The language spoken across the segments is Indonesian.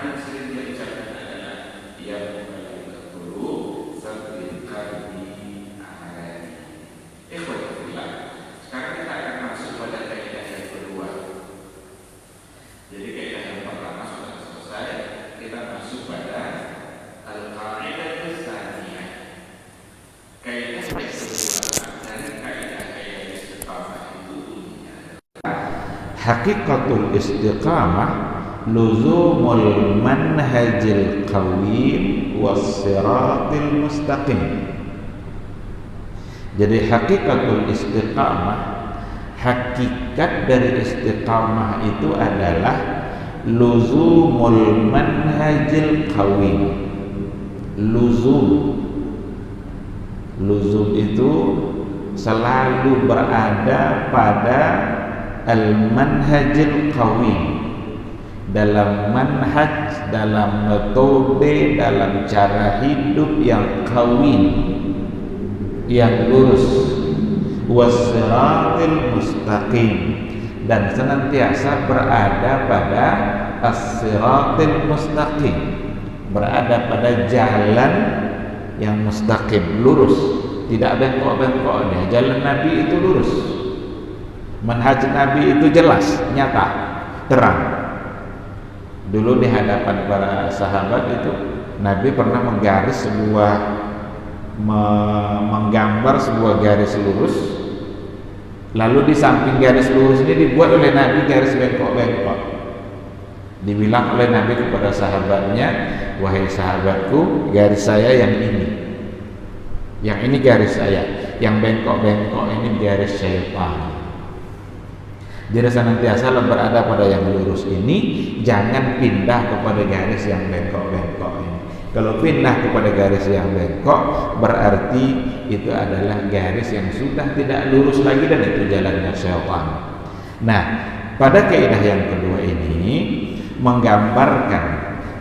yang sering dia ucapkan adalah ya muqallibal qulub tsabbit qalbi ala dinik. Ikhwatillah, sekarang kita akan masuk pada kaidah yang kedua. Jadi kaidah yang pertama sudah selesai, kita masuk pada al-qaidah tsaniyah. Kaidah yang kedua dari kaidah istiqamah itu bunyinya haqiqatul istiqamah luzumul manhajil qawim was-siratil mustaqim. Jadi hakikatul istiqamah, hakikat dari istiqamah itu adalah luzumul manhajil qawim. Luzum itu selalu berada pada al-manhajil qawim, dalam manhaj, dalam metode, dalam cara hidup yang qawim, yang lurus, was-siratil mustaqim, dan senantiasa berada pada as-siratil mustaqim, berada pada jalan yang mustaqim, lurus, tidak bengkok-bengkoknya. Jalan Nabi itu lurus, manhaj Nabi itu jelas, nyata, terang. Dulu di hadapan para sahabat itu Nabi pernah menggambar sebuah garis lurus, lalu di samping garis lurus ini dibuat oleh Nabi garis bengkok-bengkok. Dibilang oleh Nabi kepada sahabatnya, wahai sahabatku, garis saya yang ini garis saya, yang bengkok-bengkok ini garis syaitan. Jadi senantiasa berada pada yang lurus ini, jangan pindah kepada garis yang bengkok-bengkok ini. Kalau pindah kepada garis yang bengkok, berarti itu adalah garis yang sudah tidak lurus lagi dan itu jalannya syaitan. Nah, pada kaidah yang kedua ini menggambarkan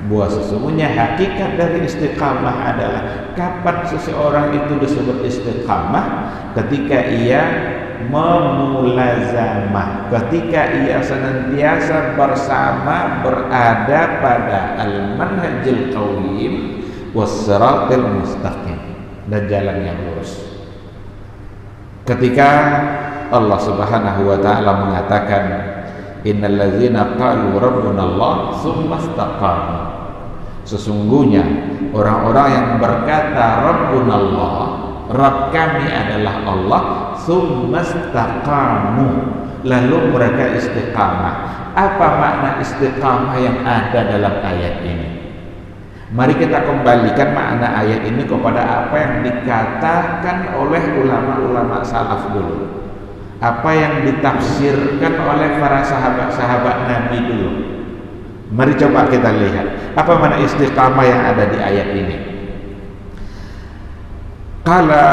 bahwa sesungguhnya hakikat dari istiqamah adalah kapan seseorang itu disebut istiqamah, ketika ia memulazamah, ketika ia senantiasa bersama berada pada al-manhajil qawim was-siratil mustaqim, dan jalan yang lurus. Ketika Allah Subhanahu wa taala mengatakan innal ladzina qalu rabbuna Allah tsumma istaqamu, sesungguhnya orang-orang yang berkata rabbuna Allah, Rabb kami adalah Allah, tsumma istaqamu, lalu mereka istiqamah. Apa makna istiqamah yang ada dalam ayat ini? Mari kita kembalikan makna ayat ini kepada apa yang dikatakan oleh ulama-ulama salaf dulu, apa yang ditafsirkan oleh para sahabat-sahabat Nabi dulu. Mari coba kita lihat apa makna istiqamah yang ada di ayat ini. Qala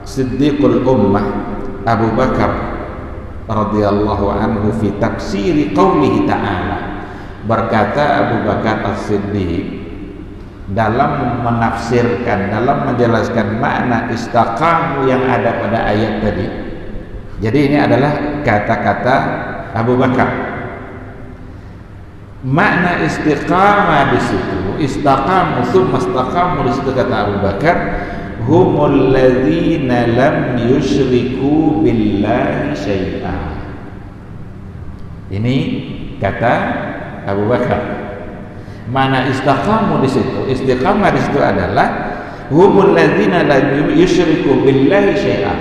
Siddiqul Ummah Abu Bakar radhiyallahu anhu fi tafsiri qaulihi ta'ala, berkata Abu Bakar As-Siddiq dalam menafsirkan, dalam menjelaskan makna istaqamu yang ada pada ayat tadi. Jadi ini adalah kata-kata Abu Bakar. Makna istiqamah di situ, istaqamu tsumma istaqamu, di situ kata Abu Bakar, humul ladzina lam yusyriku billahi syai'an. Ini kata Abu Bakar. Mana istiqamah di situ? Istiqamah di situ adalah humul ladzina lam yusyriku billahi syai'an.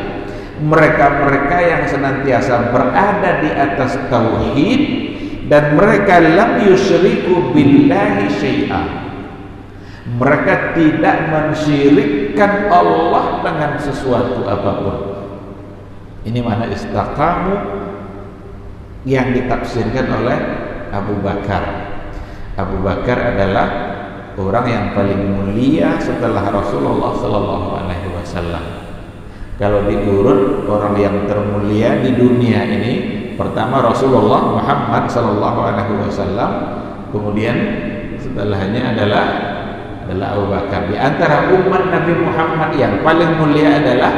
Mereka-mereka yang senantiasa berada di atas tauhid dan mereka lam yusyriku billahi syai'an. Mereka tidak mensyirikkan Allah dengan sesuatu apapun. Ini mana istiqamah yang ditafsirkan oleh Abu Bakar. Abu Bakar adalah orang yang paling mulia setelah Rasulullah sallallahu alaihi wasallam. Kalau diurut orang yang termulia di dunia ini, pertama Rasulullah Muhammad sallallahu alaihi wasallam, kemudian setelahnya adalah Abu Bakar. Di antara umat Nabi Muhammad yang paling mulia adalah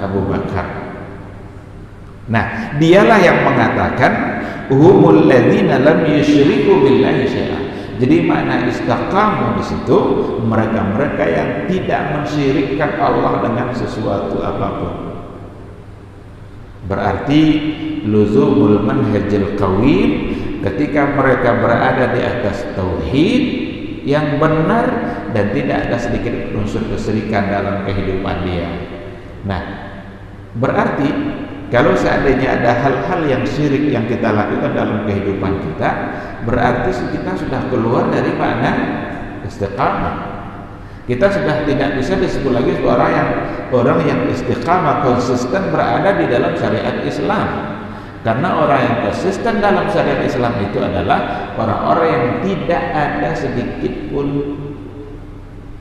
Abu Bakar. Nah, dialah yang mengatakan humul ladzina lam yusyriku billahi syai'a. Jadi makna istaqamu di situ mereka-mereka yang tidak mensyirikkan Allah dengan sesuatu apapun. Berarti luzumul manhajil qawim, ketika mereka berada di atas tauhid yang benar dan tidak ada sedikit unsur kesyirikan dalam kehidupan dia. Nah, berarti kalau seandainya ada hal-hal yang syirik yang kita lakukan dalam kehidupan kita, berarti kita sudah keluar dari makna istiqamah. Kita sudah tidak bisa disebut lagi orang yang istiqamah, konsisten berada di dalam syariat Islam. Karena orang yang konsisten dalam syariat Islam itu adalah orang-orang yang tidak ada sedikit pun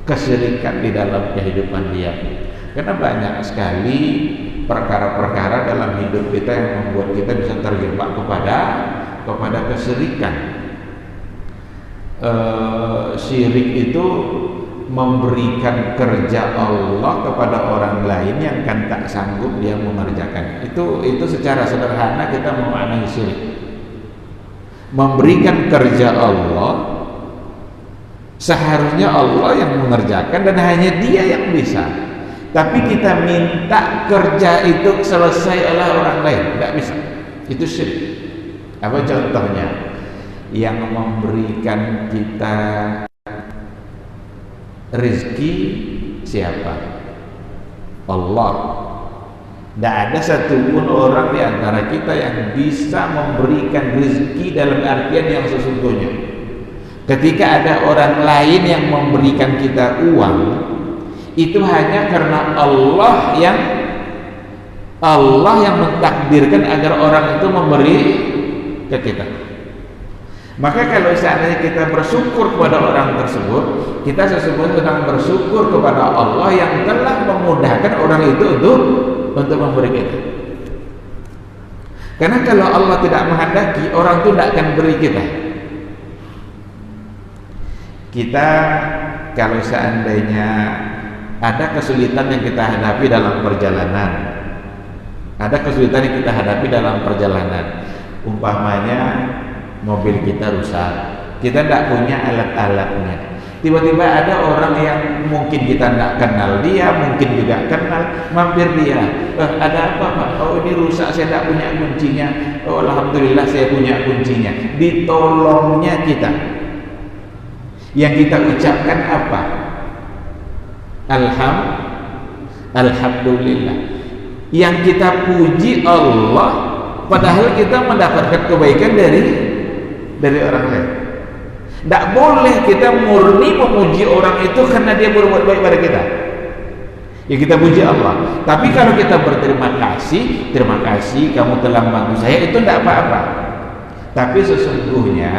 kesyirikan di dalam kehidupan dia. Karena banyak sekali perkara-perkara dalam hidup kita yang membuat kita bisa terjebak kepada kesyirikan. Syirik itu memberikan kerja Allah kepada orang lain yang kan tak sanggup dia mengerjakan. Itu secara sederhana kita memaknai syirik. Memberikan kerja Allah, seharusnya Allah yang mengerjakan dan hanya dia yang bisa. Tapi kita minta kerja itu selesai oleh orang lain, tidak bisa. Itu syirik. Apa contohnya? Yang memberikan kita rezeki siapa? Allah. Tidak ada satupun orang di antara kita yang bisa memberikan rezeki dalam artian yang sesungguhnya. Ketika ada orang lain yang memberikan kita uang, itu hanya karena Allah yang mentakdirkan agar orang itu memberi ke kita. Maka kalau seandainya kita bersyukur kepada orang tersebut, kita sesungguhnya sedang bersyukur kepada Allah yang telah memudahkan orang itu untuk memberi kita. Karena kalau Allah tidak menghendaki, orang itu tidak akan beri kita. Kita kalau seandainya ada kesulitan yang kita hadapi dalam perjalanan, umpamanya mobil kita rusak, kita tidak punya alat-alatnya. Tiba-tiba ada orang yang mungkin kita tidak kenal dia, mungkin juga kenal, mampir dia. Ada apa Pak? Oh ini rusak, saya tidak punya kuncinya. Oh alhamdulillah saya punya kuncinya. Ditolongnya kita. Yang kita ucapkan apa? Alhamdulillah. Yang kita puji Allah, padahal kita mendapatkan kebaikan dari orang lain. Tidak boleh kita murni memuji orang itu karena dia berbuat baik pada kita. Ya kita puji Allah. Tapi kalau kita berterima kasih, terima kasih kamu telah membantu saya, itu tidak apa-apa. Tapi sesungguhnya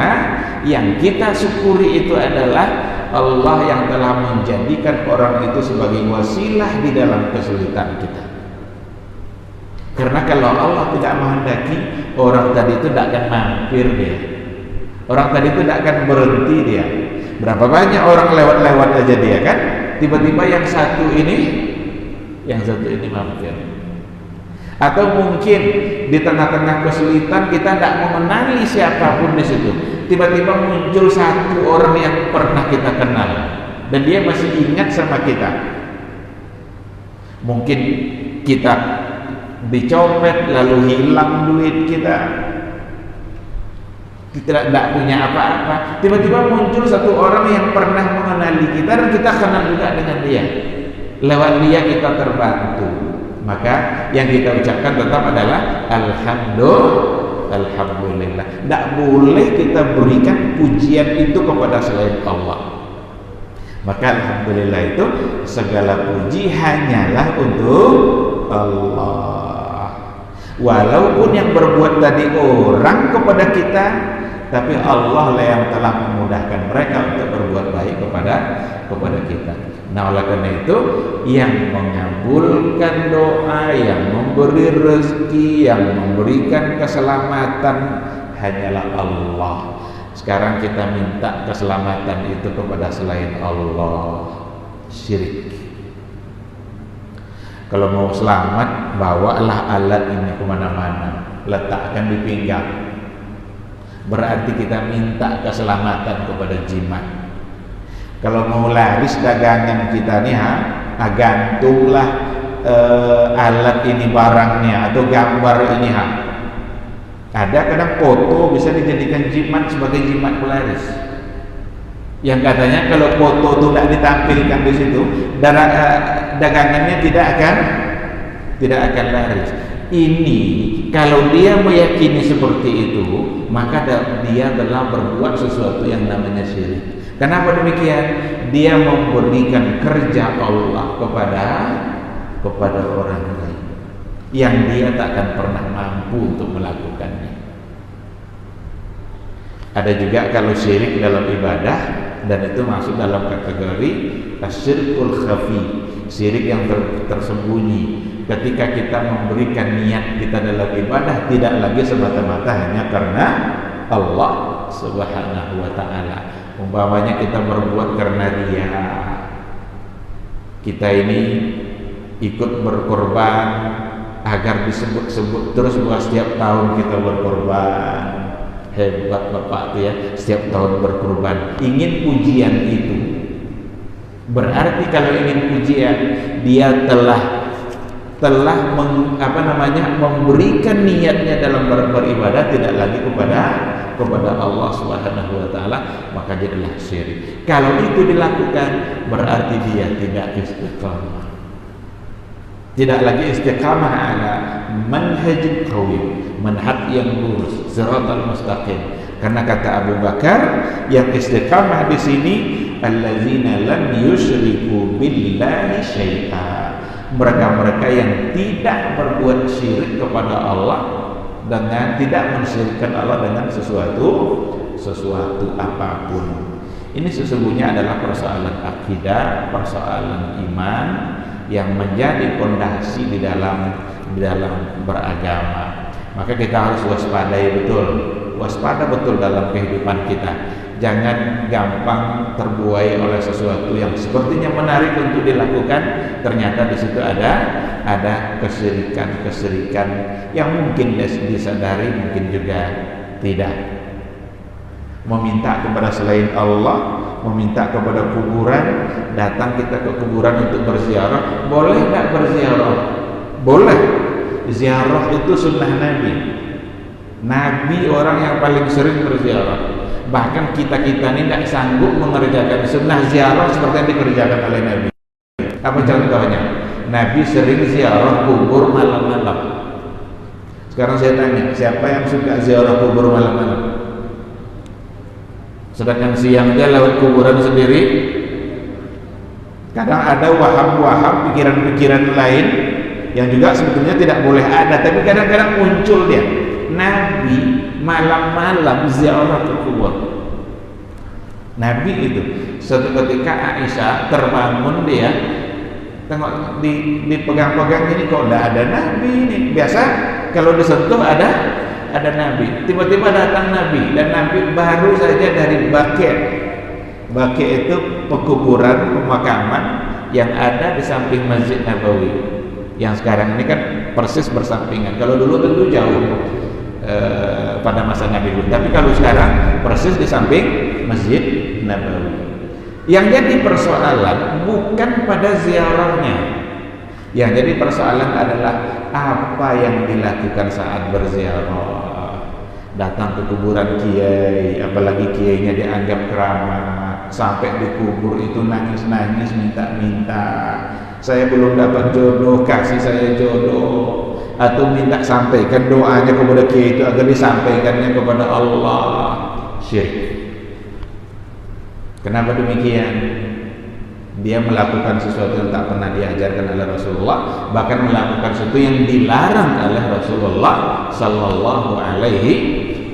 yang kita syukuri itu adalah Allah yang telah menjadikan orang itu sebagai wasilah di dalam kesulitan kita. Karena kalau Allah tidak menghendaki, orang tadi itu tidak akan mampir dia. Orang tadi itu tidak akan berhenti dia. Berapa banyak orang lewat-lewat aja dia kan, tiba-tiba yang satu ini mampir. Atau mungkin di tengah-tengah kesulitan kita tidak mengenali siapapun di situ. Tiba-tiba muncul satu orang yang pernah kita kenal dan dia masih ingat sama kita. Mungkin kita dicopet lalu hilang duit kita tidak punya apa-apa. Tiba-tiba muncul satu orang yang pernah mengenali kita dan kita kenal juga dengan dia. Lewat dia kita terbantu. Maka yang kita ucapkan tetap adalah alhamdulillah. Tidak boleh kita berikan pujian itu kepada selain Allah. Maka alhamdulillah itu segala puji hanyalah untuk Allah. Walaupun yang berbuat tadi orang kepada kita, tapi Allah lah yang telah memudahkan mereka untuk berbuat baik kepada kita. Nah oleh karena itu yang mengabulkan doa, yang memberi rezeki, yang memberikan keselamatan hanyalah Allah. Sekarang kita minta keselamatan itu kepada selain Allah, syirik. Kalau mau selamat, bawalah alat ini kemana-mana, letakkan di pinggang. Berarti kita minta keselamatan kepada jimat. Kalau mau laris dagangan kita nih, gantunglah alat ini barangnya atau gambar ini. Ada kadang foto bisa dijadikan jimat sebagai jimat pelaris. Yang katanya kalau foto itu tidak ditampilkan di situ, dagangannya tidak akan laris. Ini kalau dia meyakini seperti itu, maka dia telah berbuat sesuatu yang namanya syirik. Kenapa demikian? Dia memberikan kerja Allah kepada orang lain yang dia tak akan pernah mampu untuk melakukannya. Ada juga kalau syirik dalam ibadah, dan itu masuk dalam kategori asyirkul khafi, syirik yang tersembunyi. Ketika kita memberikan niat kita dalam ibadah tidak lagi semata-mata hanya karena Allah Subhanahu wa ta'ala. Umpamanya kita berbuat karena dia, kita ini ikut berkorban agar disebut-sebut terus bahwa setiap tahun kita berkorban. Hebat Bapak itu ya, setiap tahun berkorban, ingin pujian itu. Berarti kalau ingin pujian, dia telah memberikan niatnya dalam beribadah tidak lagi kepada Allah Subhanahu wa ta'ala, maka dia adalah syirik. Kalau itu dilakukan, berarti dia tidak istiqamah. Tidak lagi istiqamah ala manhaj qawim, manhaj yang lurus, siratal mustaqim. Karena kata Abu Bakar, yang istiqamah di sini allazina lam yusyriku billahi syai'a. Mereka-mereka yang tidak berbuat syirik kepada Allah, dengan tidak mensyirikkan Allah dengan sesuatu apapun. Ini sesungguhnya adalah persoalan akidah, persoalan iman yang menjadi pondasi di dalam beragama. Maka kita harus waspada betul dalam kehidupan kita. Jangan gampang terbuai oleh sesuatu yang sepertinya menarik untuk dilakukan, ternyata di situ ada kesyirikan yang mungkin disadari, mungkin juga tidak. Meminta kepada selain Allah, meminta kepada kuburan, datang kita ke kuburan untuk berziarah, boleh tak berziarah? Boleh. Ziarah itu sunnah Nabi. Nabi orang yang paling sering berziarah. Bahkan kita ini tidak sanggup mengerjakan sunnah ziarah seperti yang dikerjakan oleh Nabi. Apa contohnya? Nabi sering ziarah kubur malam-malam. Sekarang saya tanya, siapa yang suka ziarah kubur malam-malam? Sedangkan siang dia lewat kuburan sendiri. Kadang ada waham-waham pikiran-pikiran lain yang juga sebetulnya tidak boleh ada, tapi kadang-kadang muncul dia. Nabi malam-malam ziarah ke kubur. Nabi itu suatu ketika Aisyah terbangun, dia tengok dipegang-pegang ini, kok tidak ada Nabi ini. Biasa kalau disentuh ada Nabi. Tiba-tiba datang Nabi, dan Nabi baru saja dari Baqi'. Baqi' itu pekuburan pemakaman yang ada di samping Masjid Nabawi. Yang sekarang ini kan persis bersampingan. Kalau dulu tentu jauh pada masa Nabi dulu. Tapi kalau sekarang persis di samping Masjid Nabawi. Yang jadi persoalan bukan pada ziarahnya. Yang jadi persoalan adalah apa yang dilakukan saat berziarah. Datang ke kuburan kiai, apalagi kiainya dianggap keramat, sampai di kubur itu nangis-nangis minta-minta, saya belum dapat jodoh, kasih saya jodoh. Atau minta sampaikan doanya kepada kiai itu agar disampaikannya kepada Allah. Syirik. Kenapa demikian? Dia melakukan sesuatu yang tak pernah diajarkan oleh Rasulullah, bahkan melakukan sesuatu yang dilarang oleh Rasulullah Sallallahu Alaihi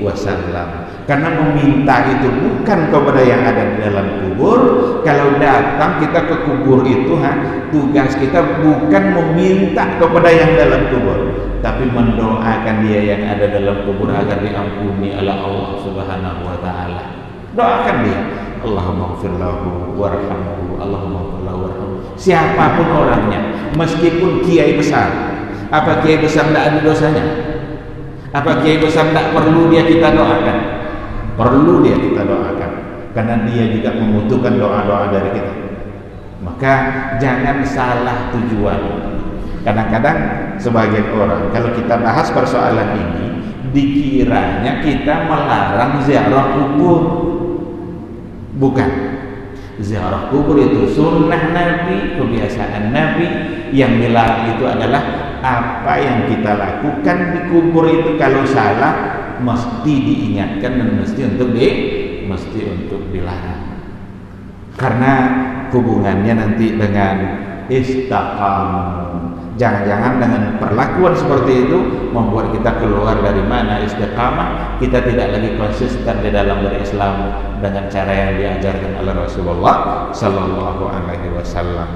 Wasallam. Karena meminta itu bukan kepada yang ada di dalam kubur. Kalau datang kita ke kubur itu, tugas kita bukan meminta kepada yang dalam kubur, tapi mendoakan dia yang ada dalam kubur agar diampuni oleh Allah Subhanahu wa ta'ala. Doakan dia, Allahumma ighfir lahu warhamhu, Allahumma ighfir lahu warhamhu. Siapapun orangnya, meskipun kiai besar. Apa kiai besar tidak ada dosanya? Apa kiai besar tidak perlu dia kita doakan? Perlu dia kita doakan, karena dia juga membutuhkan doa-doa dari kita. Maka jangan salah tujuan. Kadang-kadang sebagian orang kalau kita bahas persoalan ini, dikiranya kita melarang ziarah kubur. Bukan. Ziarah kubur itu sunnah Nabi, kebiasaan Nabi. Yang dilarang itu adalah apa yang kita lakukan di kubur itu kalau salah mesti diingatkan dan mesti untuk dilarang. Karena hubungannya nanti dengan istiqamah. Jangan-jangan dengan perlakuan seperti itu membuat kita keluar dari mana istiqamah, kita tidak lagi konsisten di dalam berislam dengan cara yang diajarkan oleh Rasulullah sallallahu alaihi wasallam.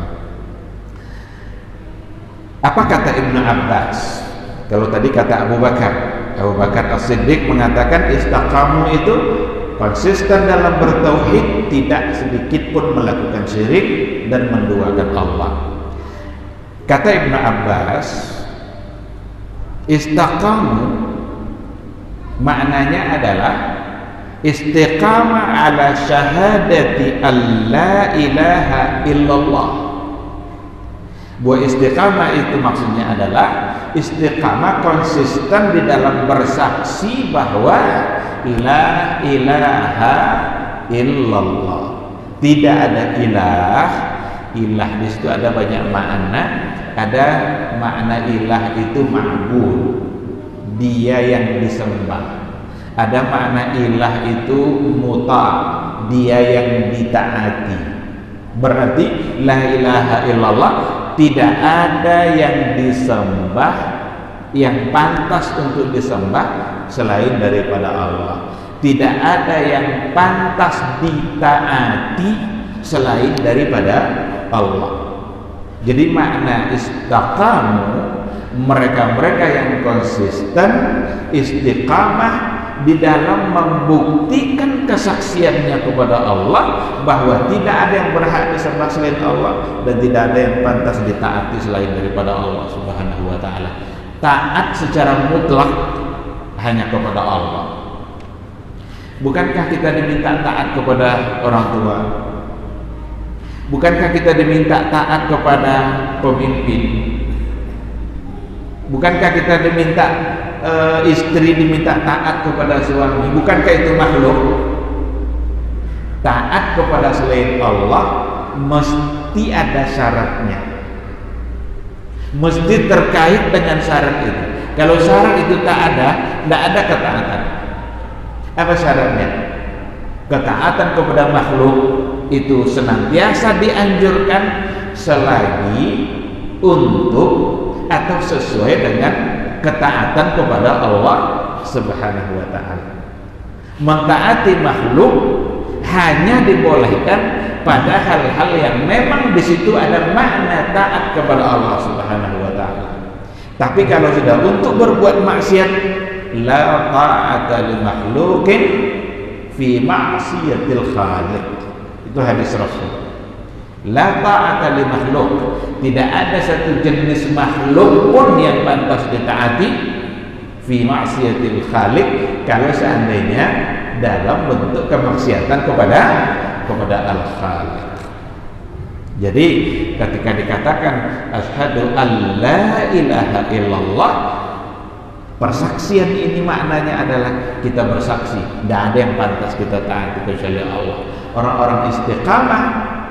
Apa kata Ibnu Abbas? Kalau tadi kata Abu Bakar As-Siddiq mengatakan istiqamah itu konsisten dalam bertauhid, tidak sedikit pun melakukan syirik dan menduakan Allah. Kata Ibnu Abbas, istiqamah maknanya adalah istiqamah ala syahadati alla ilaha illallah. Buat istiqamah itu maksudnya adalah istiqamah konsisten di dalam bersaksi bahwa la ilaha illallah. Tidak ada ilah. Ilah di situ ada banyak makna. Ada makna ilah itu ma'bud, dia yang disembah. Ada makna ilah itu muta, dia yang ditaati. Berarti la ilaha illallah, tidak ada yang disembah, yang pantas untuk disembah selain daripada Allah. Tidak ada yang pantas ditaati selain daripada Allah. Jadi makna istiqamah, mereka-mereka yang konsisten istiqamah di dalam membuktikan kesaksiannya kepada Allah bahwa tidak ada yang berhak disembah selain Allah dan tidak ada yang pantas ditaati selain daripada Allah Subhanahu wa taala. Taat secara mutlak hanya kepada Allah. Bukankah kita diminta taat kepada orang tua? Bukankah kita diminta taat kepada pemimpin? Bukankah kita diminta istri diminta taat kepada suami? Bukankah itu makhluk? Taat kepada selain Allah mesti ada syaratnya. Mesti terkait dengan syarat itu. Kalau syarat itu tak ada, tidak ada ketaatan. Apa syaratnya? Ketaatan kepada makhluk itu senantiasa dianjurkan selagi untuk atau sesuai dengan ketaatan kepada Allah Subhanahu wa taala. Mentaati makhluk hanya dibolehkan pada hal-hal yang memang di situ ada makna taat kepada Allah Subhanahu wa taala. Tapi kalau sudah untuk berbuat maksiat, la ta'ata li makhluqin fi ma'siyatil khaliq. Itu hadis Rasul. La ta'ata li makhluk. Tidak ada satu jenis makhluk pun yang pantas ditaati fi ma'siyatil khaliq kalau seandainya dalam bentuk kemaksiatan kepada al-khaliq. Jadi ketika dikatakan asyhadu alla ilaha illallah, persaksian ini maknanya adalah kita bersaksi tidak ada yang pantas kita taati kecuali Allah. Orang-orang istiqamah,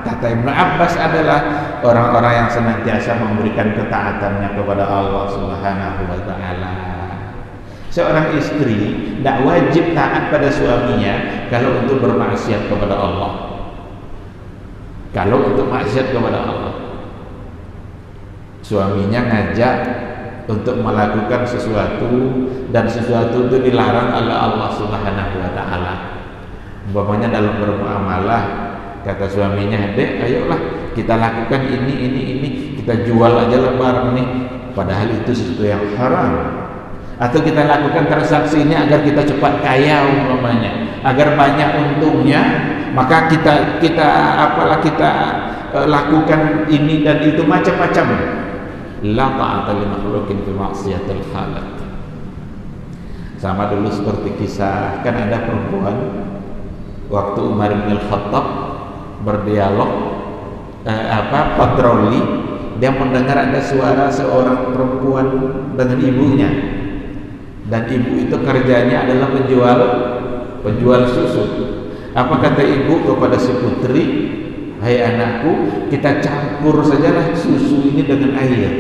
kata Ibnu Abbas, adalah orang-orang yang senantiasa memberikan ketaatannya kepada Allah Subhanahu wa taala. Seorang istri tidak wajib taat pada suaminya kalau untuk bermaksiat kepada Allah. Kalau untuk maksiat kepada Allah, suaminya ngajak untuk melakukan sesuatu dan sesuatu itu dilarang oleh Allah Subhanahu wa taala. Umpamanya dalam bermuamalah, kata suaminya, "Dek, ayolah kita lakukan ini, kita jual aja lah barang nih." Padahal itu sesuatu yang haram. Atau kita lakukan transaksi ini agar kita cepat kaya umpamanya, agar banyak untungnya, maka kita lakukan ini dan itu macam-macam. La ta'ata li makhluqin fi ma'siyatil khaliq. Sama dulu seperti kisah, kan ada perempuan waktu Umar bin Khattab berdialog patroli, dia mendengar ada suara seorang perempuan dengan ibunya. Dan ibu itu kerjanya adalah penjual susu. Apa kata ibu kepada si putri? Hai anakku, kita campur sajalah susu ini dengan air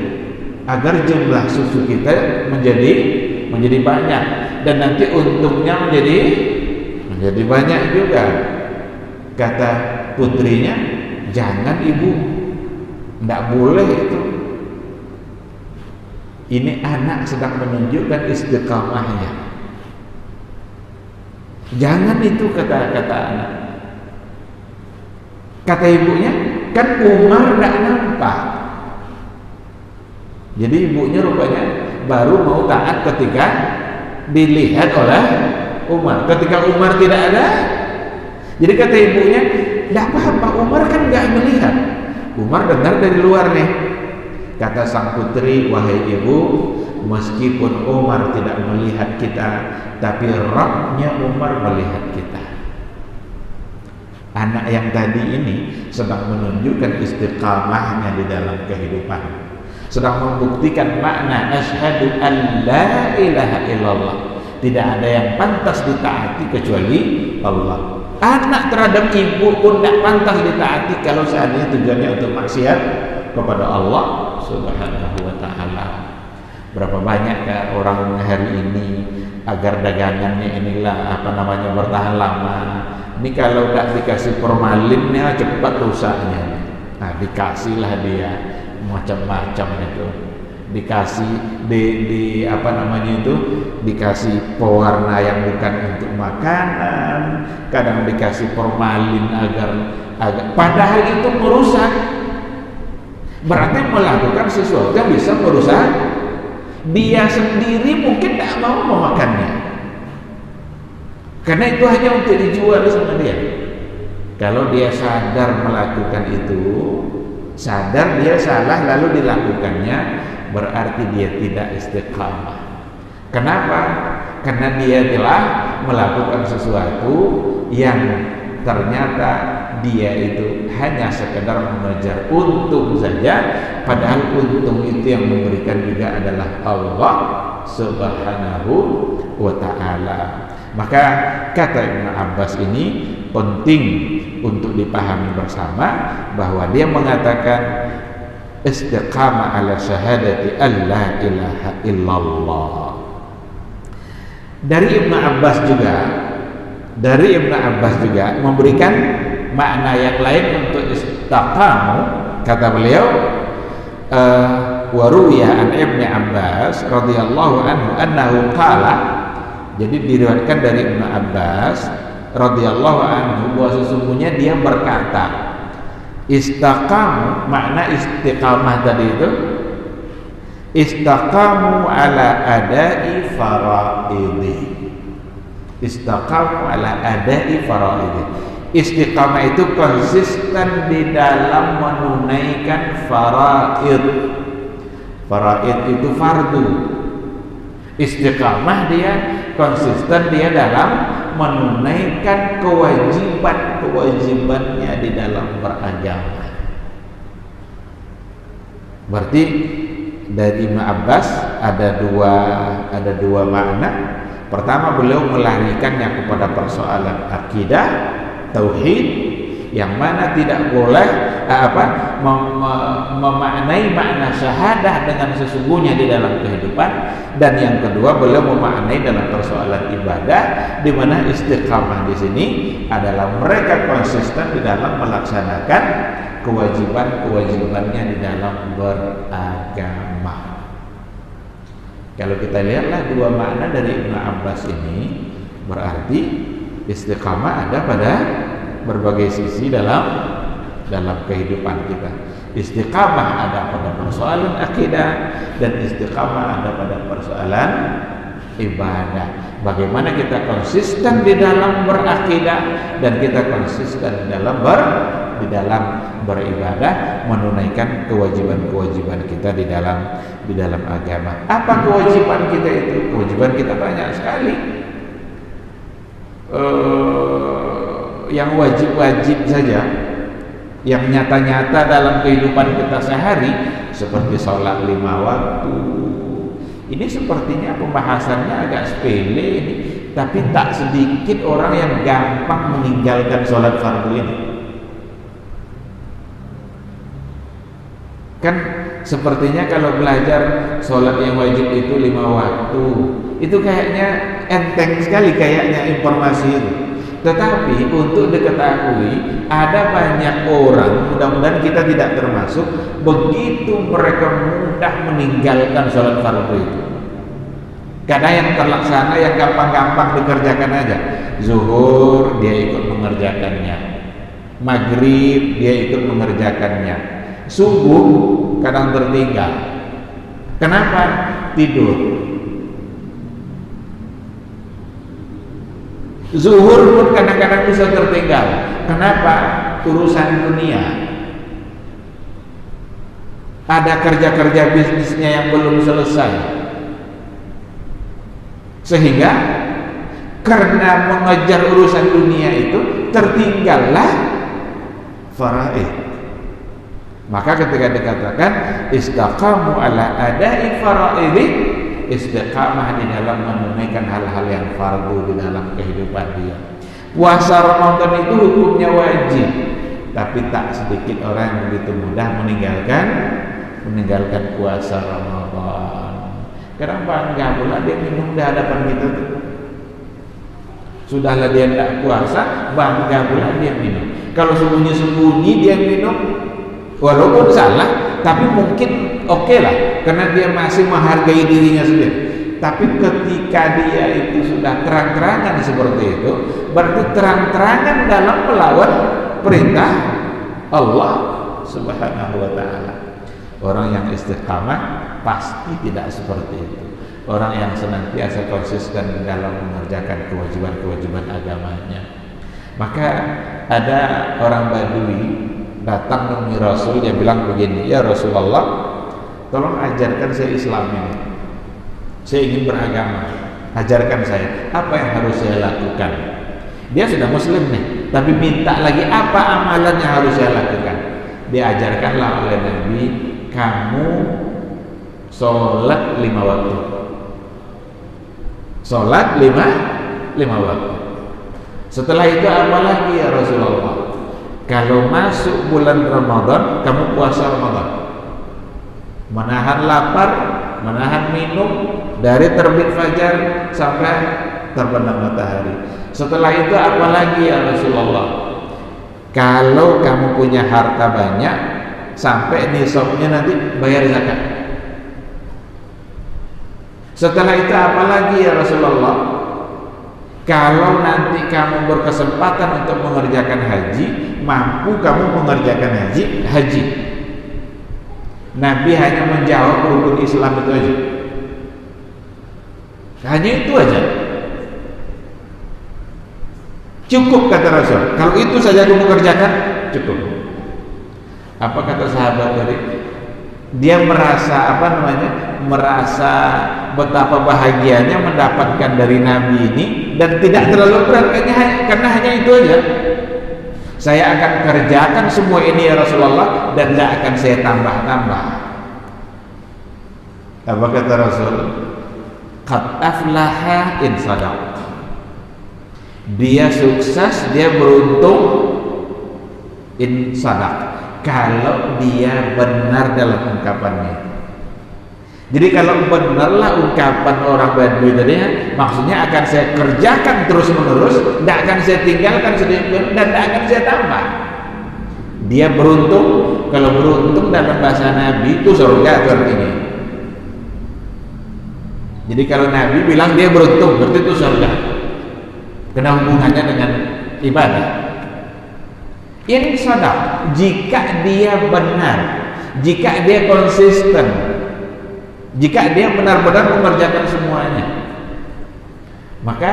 agar jumlah susu kita menjadi banyak dan nanti untungnya menjadi banyak juga. Kata putrinya, jangan ibu, tidak boleh itu. Ini anak sedang menunjukkan istiqamahnya. Jangan itu, kata anak. Kata ibunya, kan Umar tidak nampak. Jadi ibunya rupanya baru mau taat ketika dilihat oleh Umar. Ketika Umar tidak ada, jadi kata ibunya, tidak apa-apa, Umar kan nggak melihat. Umar dengar dari luar nih. Kata sang putri, wahai ibu, meskipun Umar tidak melihat kita, tapi Rabbnya Umar melihat kita. Anak yang tadi ini sedang menunjukkan istiqamahnya di dalam kehidupan, sedang membuktikan makna asyhadu an la ilaha illallah, tidak ada yang pantas ditaati kecuali Allah. Anak terhadap ibu pun tidak pantas ditaati kalau seandainya tujuannya untuk maksiat kepada Allah Subhanahu wa ta'ala. Berapa banyak orang hari ini agar dagangannya inilah bertahan lama. Ini kalau tak dikasih formalinnya cepat rusaknya. Nah, dikasihlah dia macam-macam itu. Dikasih dikasih pewarna yang bukan untuk makanan, kadang dikasih formalin agar padahal itu merusak. Berarti melakukan sesuatu yang bisa merusak dia sendiri, mungkin tidak mau memakannya karena itu hanya untuk dijual sama dia. Kalau dia sadar melakukan itu, sadar dia salah lalu dilakukannya, berarti dia tidak istiqamah. Kenapa? Karena dia telah melakukan sesuatu yang ternyata dia itu hanya sekedar mengejar untung saja, padahal untung itu yang memberikan juga adalah Allah Subhanahu wa ta'ala. Maka kata Ibn Abbas ini penting untuk dipahami bersama, bahwa dia mengatakan istiqamah ala syahadati alla ilaha illallah. Dari Ibn Abbas juga memberikan makna yang lain untuk istiqamu. Kata beliau, wa ruwiya an Ibnu Abbas radhiyallahu anhu annahu qala, jadi diriwayatkan dari Ibnu Abbas radhiyallahu anhu bahwa sesungguhnya dia berkata, istaqamu, makna istiqamah tadi itu istaqamu ala adai faraidi. Istaqamu ala adai faraidi. Istiqamah itu konsisten di dalam menunaikan faraid. Faraid itu fardu. Istiqamah dia konsisten dia dalam menunaikan kewajibannya di dalam beragama. Berarti dari Ibnu Abbas ada dua makna. Pertama, beliau melarikannya kepada persoalan akidah, tauhid, yang mana tidak boleh memaknai makna syahadah dengan sesungguhnya di dalam kehidupan. Dan yang kedua, beliau memaknai dalam persoalan ibadah, di mana istiqamah di sini adalah mereka konsisten di dalam melaksanakan kewajibannya di dalam beragama. Kalau kita lihatlah dua makna dari Ibnu Abbas ini, berarti istiqamah ada pada berbagai sisi dalam kehidupan kita. Istiqamah ada pada persoalan akidah, dan istiqamah ada pada persoalan ibadah. Bagaimana kita konsisten di dalam berakidah dan kita konsisten di dalam beribadah, menunaikan kewajiban-kewajiban kita di dalam agama. Apa kewajiban kita itu? Kewajiban kita banyak sekali. Yang wajib-wajib saja, yang nyata-nyata dalam kehidupan kita sehari, seperti sholat 5 waktu. Ini sepertinya pembahasannya agak sepele ini, tapi tak sedikit orang yang gampang meninggalkan sholat fardu ini. Kan sepertinya kalau belajar sholat yang wajib itu 5 waktu, itu kayaknya enteng sekali kayaknya informasi itu. Tetapi untuk diketahui, ada banyak orang, mudah-mudahan kita tidak termasuk, begitu mereka mudah meninggalkan sholat fardu itu. Kadang yang terlaksana, yang gampang-gampang dikerjakan aja. Zuhur dia ikut mengerjakannya, maghrib dia ikut mengerjakannya, subuh kadang tertinggal. Kenapa? Tidur. Zuhur pun kadang-kadang bisa tertinggal. Kenapa? Urusan dunia. Ada kerja-kerja bisnisnya yang belum selesai, sehingga karena mengejar urusan dunia itu tertinggallah faraid. Maka ketika dikatakan istaqamu ala adai faraidi, istiqamah di dalam menunaikan hal-hal yang fardu di dalam kehidupan dia. Puasa Ramadan itu hukumnya wajib, tapi tak sedikit orang yang begitu mudah meninggalkan puasa Ramadan. Kadang bangga pula dia minum di hadapan kita tuh. Sudahlah dia tidak puasa, bangga pula dia minum. Kalau sembunyi-sembunyi dia minum, walaupun salah, tapi mungkin oke lah, karena dia masih menghargai dirinya sendiri. Tapi ketika dia itu sudah terang-terangan seperti itu, berarti terang-terangan dalam melawan perintah Allah Subhanahu wa ta'ala. Orang yang istiqamah pasti tidak seperti itu. Orang yang senantiasa konsisten dalam mengerjakan kewajiban-kewajiban agamanya. Maka ada orang Badui datang menemui Rasul, dia bilang begini, ya Rasulullah, tolong ajarkan saya Islam ini. Saya ingin beragama, ajarkan saya apa yang harus saya lakukan. Dia sudah muslim nih, tapi minta lagi apa amalan yang harus saya lakukan. Diajarkanlah oleh Nabi, kamu sholat 5 waktu. Sholat 5 waktu. Setelah itu apa lagi ya Rasulullah? Kalau masuk bulan Ramadan, kamu puasa Ramadan, menahan lapar, menahan minum dari terbit fajar sampai terbenam matahari. Setelah itu apa lagi ya Rasulullah? Kalau kamu punya harta banyak, sampai nisabnya nanti bayar zakat. Setelah itu apa lagi ya Rasulullah? Kalau nanti kamu berkesempatan untuk mengerjakan haji, mampu kamu mengerjakan haji. Nabi hanya menjawab rukun Islam itu aja. Hanya itu aja. Cukup kata Rasul. Kalau itu saja kamu mengerjakan, cukup. Apa kata sahabat tadi? Dia merasa merasa betapa bahagianya mendapatkan dari Nabi ini, dan tidak terlalu berat karena hanya itu aja. Saya akan kerjakan semua ini ya Rasulullah, dan tidak akan saya tambah-tambah. Apa kata Rasul? Qad aflaha in sadaq. Dia sukses, dia beruntung in sadaq, kalau dia benar dalam ungkapannya. Jadi kalau benarlah ungkapan orang Badui tadi, maksudnya akan saya kerjakan terus menerus, tidak akan saya tinggalkan sedikit dan tidak akan saya tambah. Dia beruntung. Kalau beruntung dalam bahasa Nabi itu surga artinya. Jadi kalau Nabi bilang dia beruntung, berarti itu surga. Kena hubungannya dengan ibadah. Ini sadaq, jika dia benar, jika dia konsisten, jika dia benar-benar mengerjakan semuanya. Maka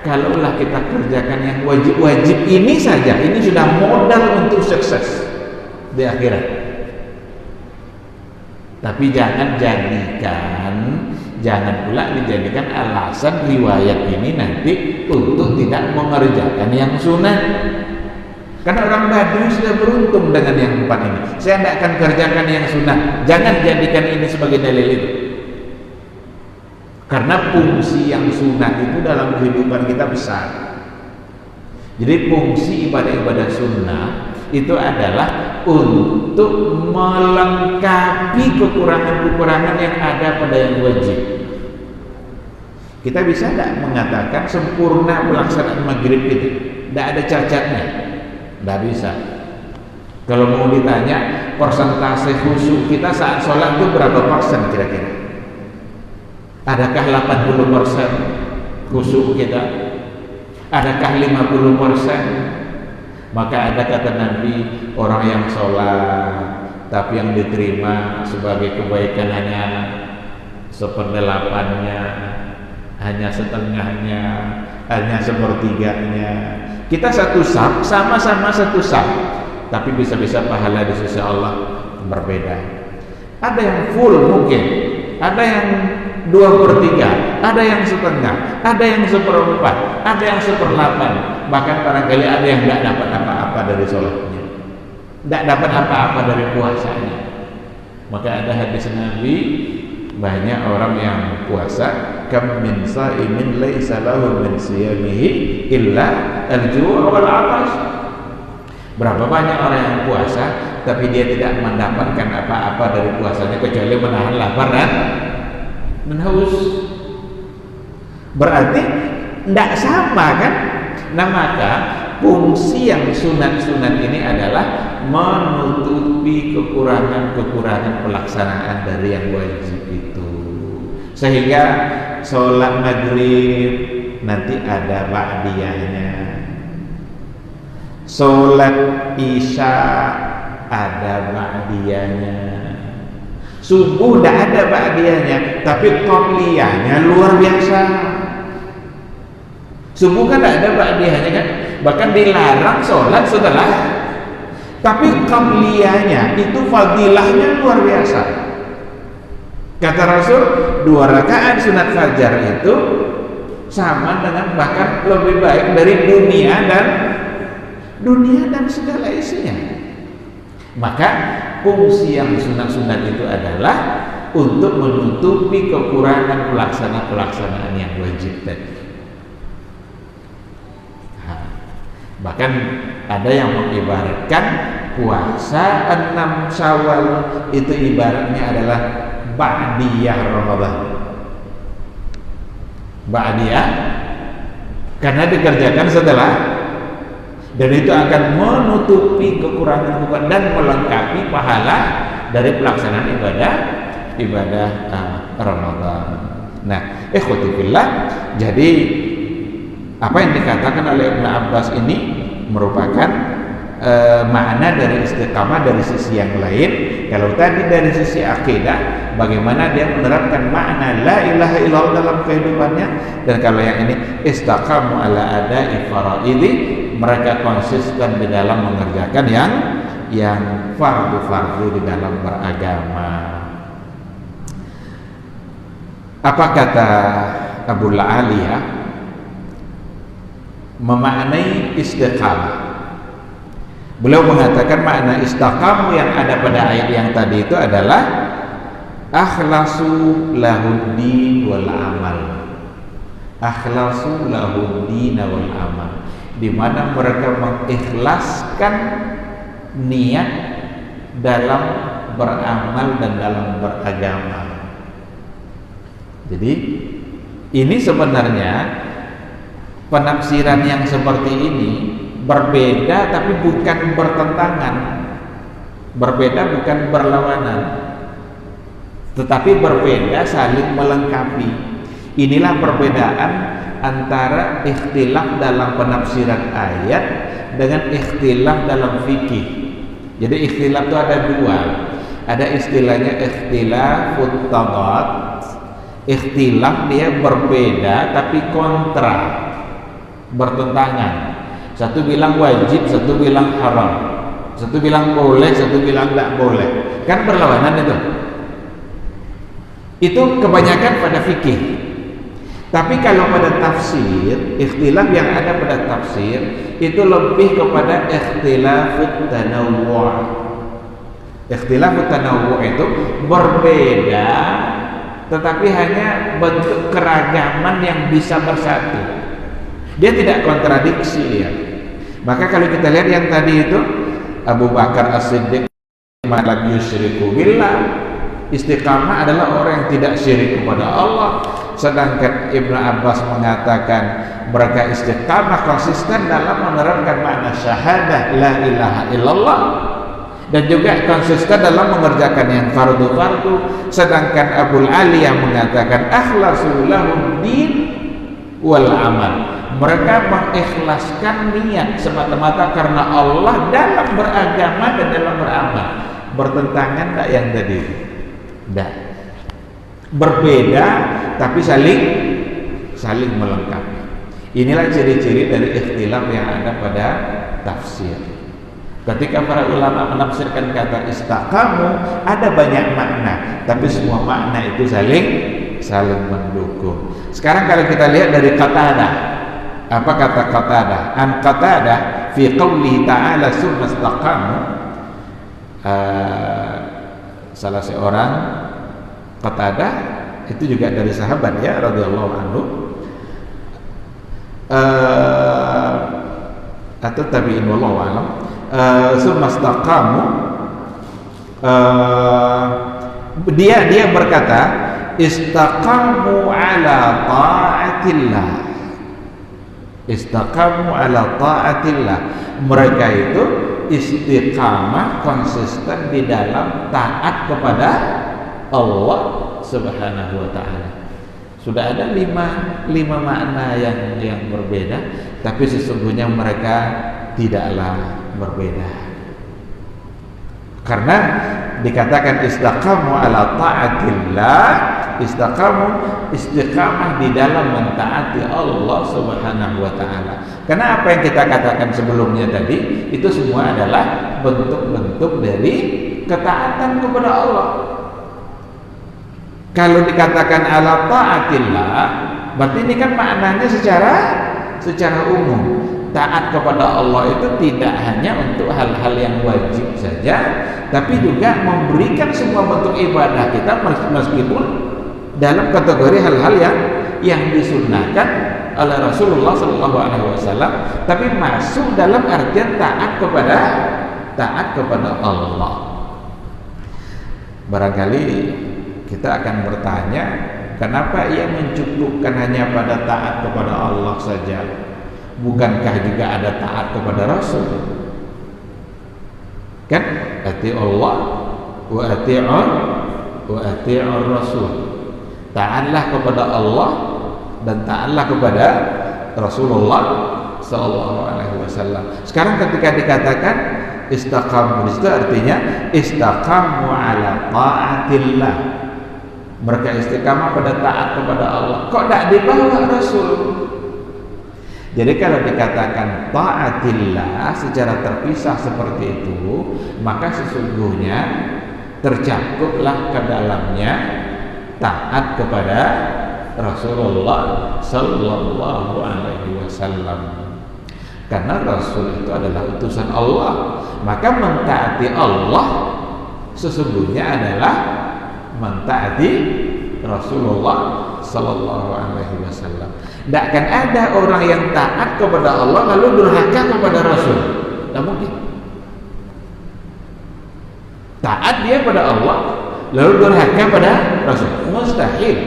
kalaulah kita kerjakan yang wajib-wajib ini saja, ini sudah modal untuk sukses di akhirat. Tapi jangan pula dijadikan alasan riwayat ini nanti untuk tidak mengerjakan yang sunnah. Karena orang Baduy sudah beruntung dengan yang 4 ini. Saya tidak akan kerjakan yang sunnah. Jangan jadikan ini sebagai dalil itu. Karena fungsi yang sunnah itu dalam kehidupan kita besar. Jadi fungsi ibadah-ibadah sunnah itu adalah untuk melengkapi kekurangan-kekurangan yang ada pada yang wajib. Kita bisa tidak mengatakan sempurna pelaksanaan maghrib itu, tidak ada cacatnya? Tidak bisa. Kalau mau ditanya persentase khusyuk kita saat sholat itu berapa persen kira-kira? Adakah 80% khusyuk kita? Adakah 50%? Maka ada kata Nabi, orang yang sholat tapi yang diterima sebagai kebaikan hanya 1/8-nya, hanya setengahnya, hanya 1/3-nya. Kita satu saf, sama-sama satu saf, tapi bisa-bisa pahala di sisi Allah berbeda. Ada yang full mungkin, ada yang 2/3, ada yang setengah, ada yang 1/4, ada yang 1/8. Bahkan barangkali ada yang tidak dapat apa-apa dari sholatnya, tidak dapat apa-apa dari puasanya. Maka ada hadis Nabi, banyak orang yang puasa, kam min sa'imin laisa lahu min siyamihi illa al-ju' wal 'atash. Berapa banyak orang yang puasa tapi dia tidak mendapatkan apa-apa dari puasanya kecuali menahan lapar dan haus. Berarti tidak sama kan? Nah, maka fungsi yang sunat-sunat ini adalah menutupi kekurangan-kekurangan pelaksanaan dari yang wajib itu. Sehingga sholat maghrib nanti ada ba'diyahnya, sholat isya ada ba'diyahnya, subuh tidak ada ba'diyahnya, tapi qobliyahnya luar biasa. Subuh kan tidak ada ba'diyahnya kan, bahkan dilarang sholat setelah, tapi qobliyahnya itu fadilahnya luar biasa. Kata Rasul, 2 rakaat sunat fajar itu sama dengan bahkan lebih baik dari dunia dan segala isinya. Maka fungsi yang sunat-sunat itu adalah untuk menutupi kekurangan pelaksanaan yang wajib tadi. Bahkan ada yang mengibaratkan puasa 6 Syawal itu ibaratnya adalah ba'diyah Ramadan. Ba'diyah karena dikerjakan setelah, dan itu akan menutupi kekurangan dan melengkapi pahala dari pelaksanaan ibadah Ramadan. Nah, ikhwati fillah, jadi apa yang dikatakan oleh Ibnu Abbas ini merupakan makna dari istiqamah dari sisi yang lain. Kalau tadi dari sisi akidah, bagaimana dia menerapkan makna la ilaha illallah dalam kehidupannya, dan kalau yang ini istaqamu ala ada'i faraidi, mereka konsisten di dalam mengerjakan yang fardu-fardu di dalam beragama. Apa kata Abu Aliyah memaknai istiqamah? Beliau mengatakan makna istaqamu yang ada pada ayat yang tadi itu adalah akhlasu lahuddin wal amal. Akhlasu lahuddin wal amal, di mana mereka mengikhlaskan niat dalam beramal dan dalam beragama. Jadi ini sebenarnya penafsiran yang seperti ini berbeda tapi bukan bertentangan, berbeda bukan berlawanan, tetapi berbeda saling melengkapi. Inilah perbedaan antara ikhtilaf dalam penafsiran ayat dengan ikhtilaf dalam fikih. Jadi ikhtilaf itu ada dua, ada istilahnya ikhtilafut tadad, Ikhtilaf dia berbeda tapi kontra, bertentangan. Satu bilang wajib, satu bilang haram. Satu bilang boleh, satu bilang tidak boleh. Kan berlawanan itu. Itu kebanyakan pada fikih. Tapi kalau pada tafsir, ikhtilaf yang ada pada tafsir itu lebih kepada ikhtilafut tanawwu'. Ikhtilafut tanawwu' itu berbeda tetapi hanya bentuk keragaman yang bisa bersatu. Dia tidak kontradiksi dia. Maka kalau kita lihat yang tadi itu Abu Bakar As-Siddiq malam yusyriku billah, istiqamah adalah orang yang tidak syirik kepada Allah. Sedangkan Ibnu Abbas mengatakan mereka istiqamah konsisten dalam menerapkan makna syahadah la ilaha illallah dan juga konsisten dalam mengerjakan yang fardu-fardu. Sedangkan Abul Aliyah mengatakan akhlasul lahum din wal amal, mereka mengikhlaskan niat semata-mata karena Allah dalam beragama dan dalam beramal. Bertentangan tak yang tadi? Tidak. Berbeda tapi saling melengkapi. Inilah ciri-ciri dari ikhtilaf yang ada pada tafsir. Ketika para ulama menafsirkan kata istaqamu, ada banyak makna, tapi semua makna itu saling mendukung. Sekarang kalau kita lihat dari Qatadah, apa kata Qatadah? An Qatadah fi qouli ta'ala summa istaqamu, salah seorang Qatadah itu juga dari sahabat ya radhiyallahu anhu, atau tabi'in wallahu a'lam. Summa istaqamu, dia berkata istaqamu ala ta'atillah. Istaqamu ala ta'atillah, mereka itu istiqamah konsisten di dalam taat kepada Allah Subhanahu wa ta'ala. Sudah ada lima makna yang berbeda, tapi sesungguhnya mereka tidaklah berbeda. Karena dikatakan istaqamu ala ta'atillah, istiqamah di dalam mentaati Allah Subhanahu wa ta'ala. Karena apa yang kita katakan sebelumnya tadi itu semua adalah bentuk-bentuk dari ketaatan kepada Allah. Kalau dikatakan ala ta'atillah, berarti ini kan maknanya secara umum. Taat kepada Allah itu tidak hanya untuk hal-hal yang wajib saja, tapi juga memberikan semua bentuk ibadah kita meskipun dalam kategori hal-hal yang disunnahkan oleh Rasulullah SAW, tapi masuk dalam artian taat kepada Allah. Barangkali kita akan bertanya, kenapa ia mencukupkan hanya pada taat kepada Allah saja? Bukankah juga ada taat kepada Rasul? Kan ati Allah wa ati'ur Rasul. Taatlah kepada Allah dan taatlah kepada Rasulullah sallallahu alaihi wasallam. Sekarang ketika dikatakan istaqamu, itu artinya istaqamu ala taatillah. Mereka istiqamah pada taat kepada Allah. Kok tidak dibawa Rasul? Jadi kalau dikatakan ta'atillah secara terpisah seperti itu, maka sesungguhnya tercakuplah ke dalamnya taat kepada Rasulullah sallallahu alaihi wasallam. Karena Rasul itu adalah utusan Allah, maka mentaati Allah sesungguhnya adalah mentaati Rasulullah sallallahu alaihi wasallam. Tidak akan ada orang yang taat kepada Allah lalu durhaka kepada Rasul. Tidak mungkin. Taat dia pada Allah lalu durhaka pada Rasul, mustahil.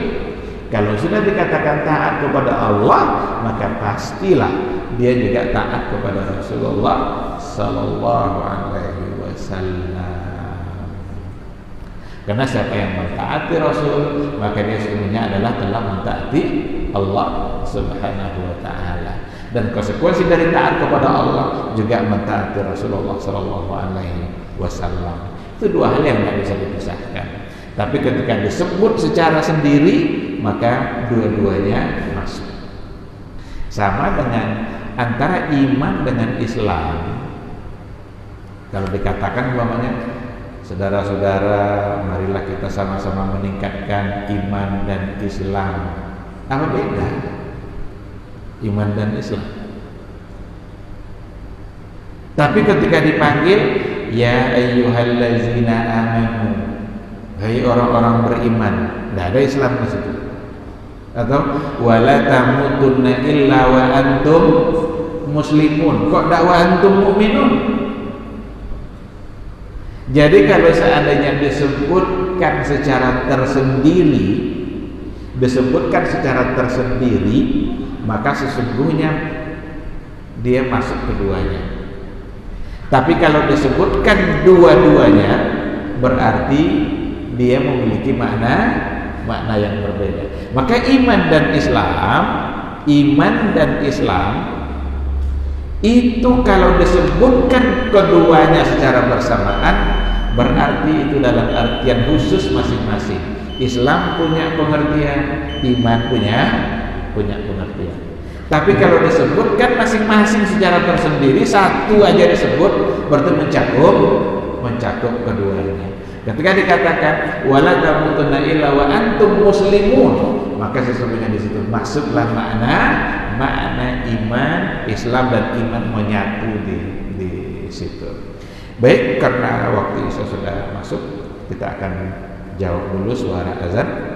Kalau sudah dikatakan taat kepada Allah, maka pastilah dia juga taat kepada Rasulullah sallallahu alaihi wasallam. Karena siapa yang mentaati Rasul, maka dia sebenarnya adalah telah mentaati Allah Subhanahu wa ta'ala. Dan konsekuensi dari taat kepada Allah juga mentaati Rasulullah sallallahu alaihi wasallam. Itu dua hal yang tidak bisa dipisahkan. Tapi ketika disebut secara sendiri, maka dua-duanya masuk. Sama dengan antara iman dengan Islam. Kalau dikatakan umpamanya, saudara-saudara, marilah kita sama-sama meningkatkan iman dan Islam. Apa beda iman dan Islam? Tapi ketika dipanggil, ya ayyuhallazina amanu, hai orang-orang beriman, tidak ada Islam di situ. Atau wala tamutunna illa wa antum muslimun, kok dak wa antum mu'minun? Jadi kalau seandainya disebutkan secara tersendiri, maka sesungguhnya dia masuk keduanya. Tapi kalau disebutkan dua-duanya, berarti dia memiliki makna yang berbeda. Maka iman dan Islam itu kalau disebutkan keduanya secara bersamaan, berarti itu dalam artian khusus masing-masing. Islam punya pengertian, iman punya pengertian. Tapi kalau disebutkan masing-masing secara tersendiri, satu aja disebut, berarti mencakup keduanya. Ketika dikatakan wala tamutunna illa wa antum muslimun, maka sesungguhnya di situ masuklah makna iman, Islam dan iman menyatu di situ. Baik, karena waktu Isya sudah masuk, kita akan jawab dulu suara azan.